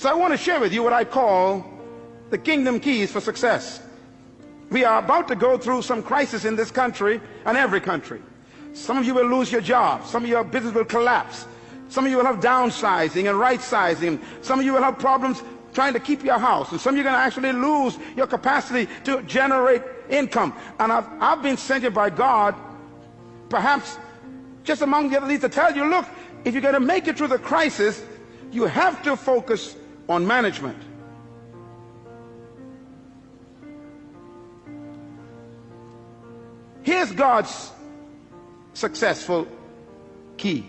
So I want to share with you what I call the kingdom keys for success. We are about to go through some crisis in this country and every country. Some of you will lose your job. Some of your business will collapse. Some of you will have downsizing and right-sizing. Some of you will have problems trying to keep your house. And some of you are going to actually lose your capacity to generate income. And I've been sent here by God, perhaps just among the other leaders, to tell you, look, if you're going to make it through the crisis, you have to focus on management. Here's God's successful key.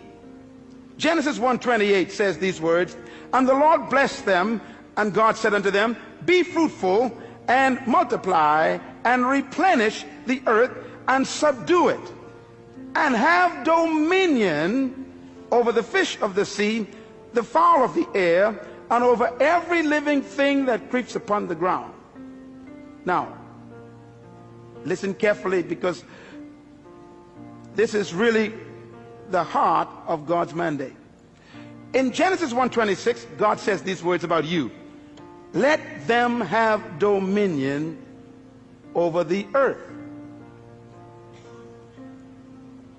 Genesis 1:28 says these words, and the Lord blessed them, and God said unto them, be fruitful and multiply and replenish the earth and subdue it, and have dominion over the fish of the sea, the fowl of the air, and over every living thing that creeps upon the ground. Now, listen carefully, because this is really the heart of God's mandate. In Genesis 1:26, God says these words about you. Let them have dominion over the earth.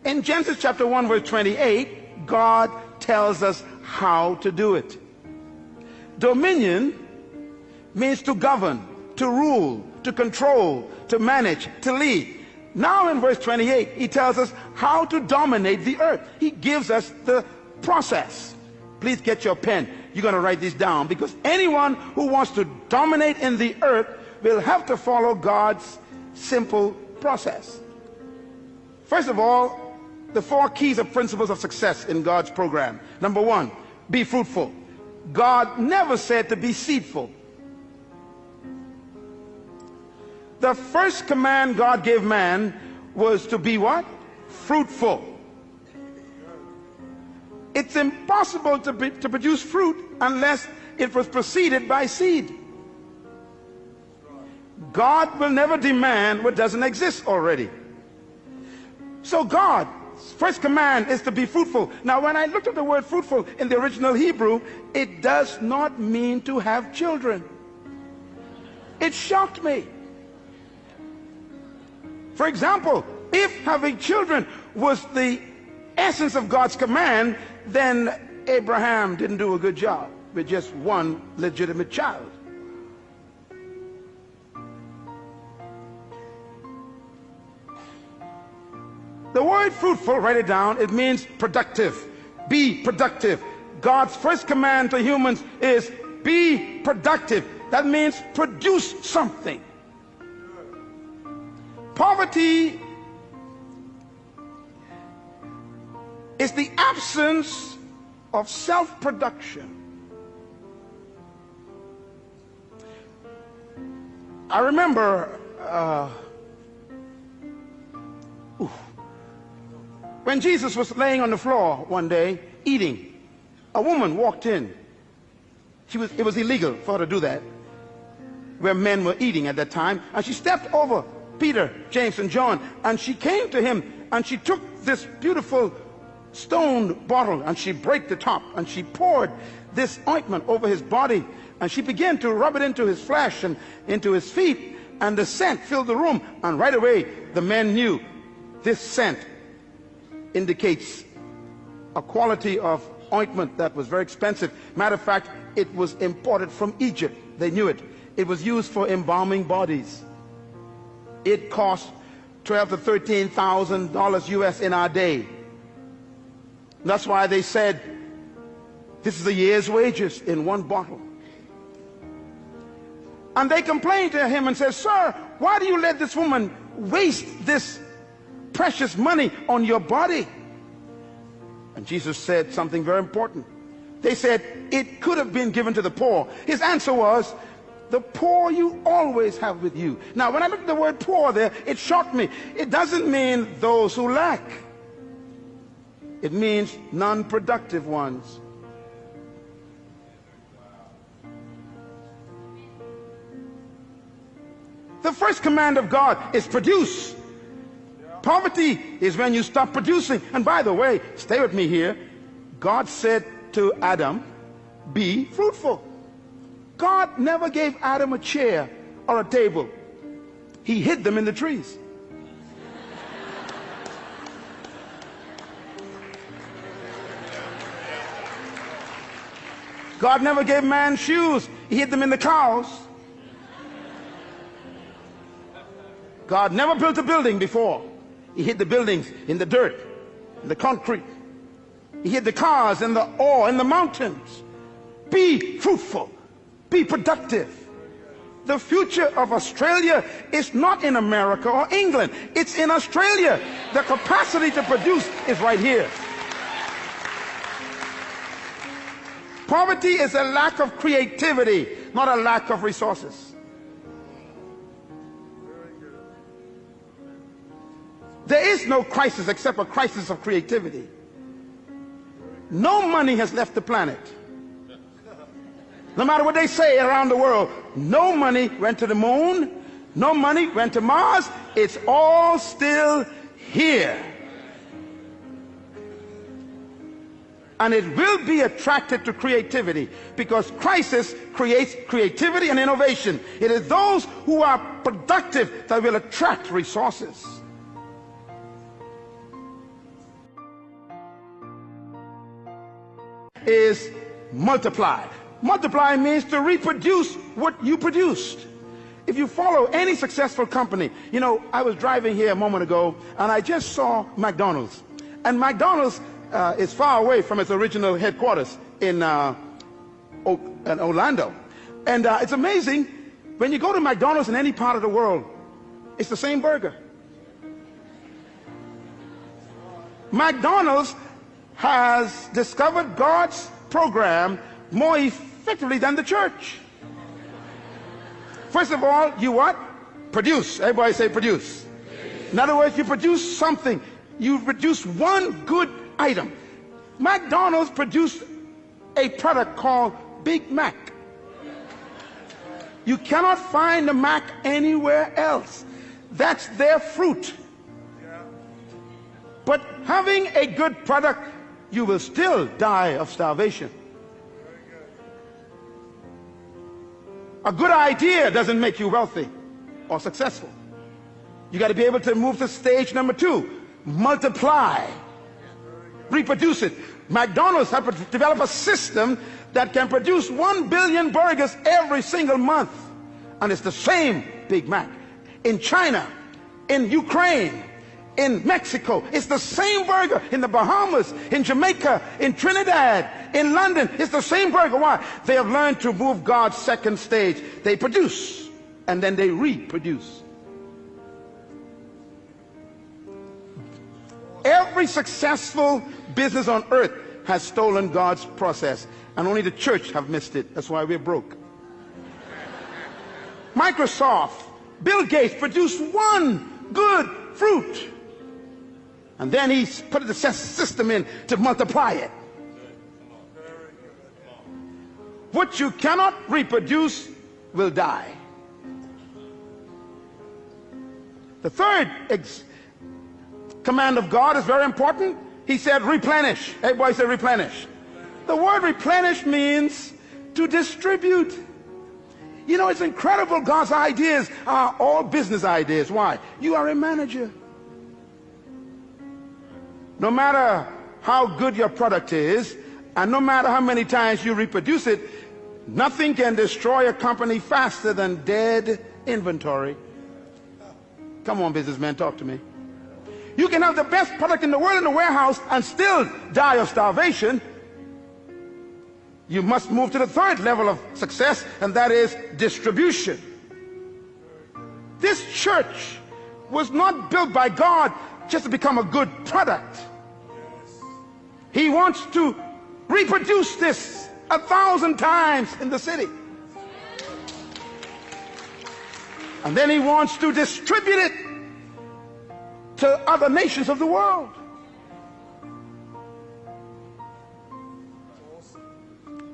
In Genesis chapter 1 verse 28, God tells us how to do it. Dominion means to govern, to rule, to control, to manage, to lead. Now in verse 28, he tells us how to dominate the earth. He gives us the process. Please get your pen. You're going to write this down, because anyone who wants to dominate in the earth will have to follow God's simple process. First of all, the 4 keys or principles of success in God's program. Number 1, be fruitful. God never said to be seedful. The first command God gave man was to be what? Fruitful. It's impossible to produce fruit unless it was preceded by seed. God will never demand what doesn't exist already. So God's first command is to be fruitful. Now, when I looked at the word fruitful in the original Hebrew, it does not mean to have children. It shocked me. For example, if having children was the essence of God's command, then Abraham didn't do a good job with just one legitimate child. The word fruitful, write it down, it means productive. Be productive. God's first command to humans is be productive. That means produce something. Poverty is the absence of self-production. I remember when Jesus was laying on the floor one day eating, a woman walked in. It was illegal for her to do that, where men were eating at that time, and she stepped over Peter, James, and John, and she came to him, and she took this beautiful stone bottle, and she broke the top, and she poured this ointment over his body, and she began to rub it into his flesh and into his feet, and the scent filled the room. And right away the men knew this scent indicates a quality of ointment that was very expensive. Matter of fact, it was imported from Egypt. They knew it. It was used for embalming bodies. It cost $12,000 to $13,000 US in our day. That's why they said this is a year's wages in one bottle. And they complained to him and said, sir, why do you let this woman waste this precious money on your body? And Jesus said something very important. They said it could have been given to the poor. His answer was, the poor you always have with you. Now, when I look at the word poor there, it shocked me. It doesn't mean those who lack. It means non-productive ones. The first command of God is produce. Poverty is when you stop producing. And by the way, stay with me here. God said to Adam, be fruitful. God never gave Adam a chair or a table. He hid them in the trees. God never gave man shoes. He hid them in the cows. God never built a building before. He hid the buildings in the dirt, in the concrete. He hid the cars in the ore, in the mountains. Be fruitful. Be productive. The future of Australia is not in America or England. It's in Australia. The capacity to produce is right here. Poverty is a lack of creativity, not a lack of resources. There is no crisis except a crisis of creativity. No money has left the planet. No matter what they say around the world, no money went to the moon, no money went to Mars. It's all still here. And it will be attracted to creativity, because crisis creates creativity and innovation. It is those who are productive that will attract resources. Is multiply. Multiply means to reproduce what you produced. If you follow any successful company, you know, I was driving here a moment ago and I just saw McDonald's. And McDonald's is far away from its original headquarters in Orlando. And it's amazing, when you go to McDonald's in any part of the world, it's the same burger. McDonald's has discovered God's program more effectively than the church. First of all, you what? Produce. Everybody say produce. In other words, you produce something. You produce one good item. McDonald's produced a product called Big Mac. You cannot find the Mac anywhere else. That's their fruit. But having a good product, you will still die of starvation. A good idea doesn't make you wealthy or successful. You got to be able to move to stage number 2. Multiply. Reproduce it. McDonald's have to develop a system that can produce 1 billion burgers every single month. And it's the same Big Mac. In China, in Ukraine, in Mexico, it's the same burger. In the Bahamas, in Jamaica, in Trinidad, in London, it's the same burger. Why? They have learned to move God's second stage. They produce and then they reproduce. Every successful business on earth has stolen God's process, and only the church have missed it. That's why we're broke. Microsoft, Bill Gates produced one good fruit, and then he put the system in to multiply it. What you cannot reproduce will die. The third command of God is very important. He said replenish. Everybody say replenish. The word replenish means to distribute. You know, it's incredible. God's ideas are all business ideas. Why? You are a manager. No matter how good your product is, and no matter how many times you reproduce it, nothing can destroy a company faster than dead inventory. Come on, businessmen, talk to me. You can have the best product in the world in the warehouse and still die of starvation. You must move to the third level of success, and that is distribution. This church was not built by God just to become a good product. He wants to reproduce this 1,000 times in the city. And then he wants to distribute it to other nations of the world.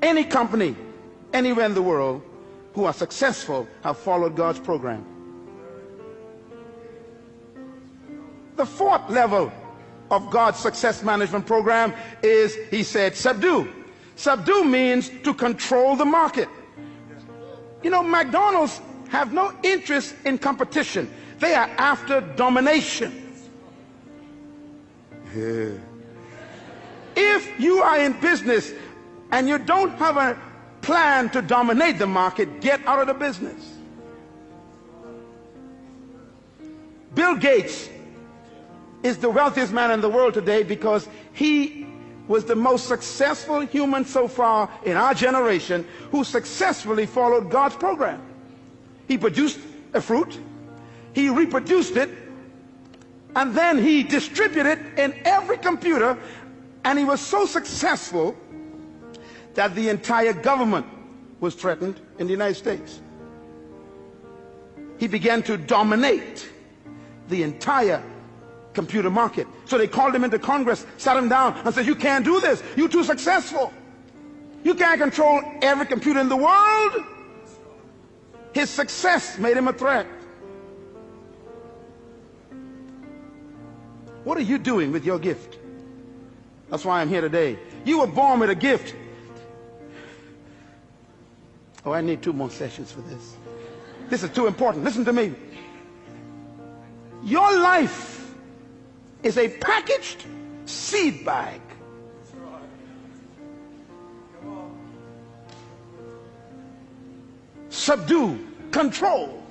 Any company, anywhere in the world, who are successful have followed God's program. The fourth level of God's success management program is, he said, subdue. Subdue means to control the market. You know, McDonald's have no interest in competition. They are after domination. Yeah. If you are in business and you don't have a plan to dominate the market, get out of the business. Bill Gates is the wealthiest man in the world today because he was the most successful human so far in our generation who successfully followed God's program. He produced a fruit, he reproduced it, and then he distributed it in every computer, and he was so successful that the entire government was threatened in the United States. He began to dominate the entire computer market. So they called him into Congress, sat him down, and said, "You can't do this. You're too successful. You can't control every computer in the world." His success made him a threat. What are you doing with your gift? That's why I'm here today. You were born with a gift. Oh, I need 2 more sessions for this. This is too important. Listen to me. Your life is a packaged seed bag. Subdue, control.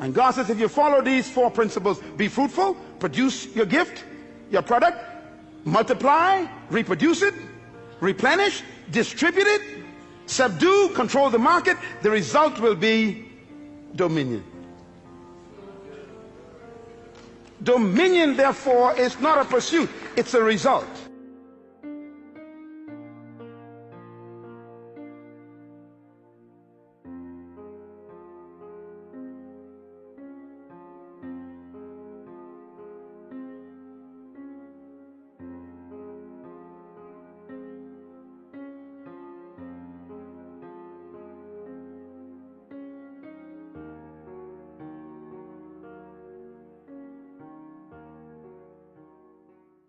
And God says if you follow these 4 principles, be fruitful, produce your gift, your product, multiply, reproduce it, replenish, distribute it, subdue, control the market, the result will be dominion. Dominion, therefore, is not a pursuit, it's a result.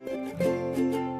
Thank you.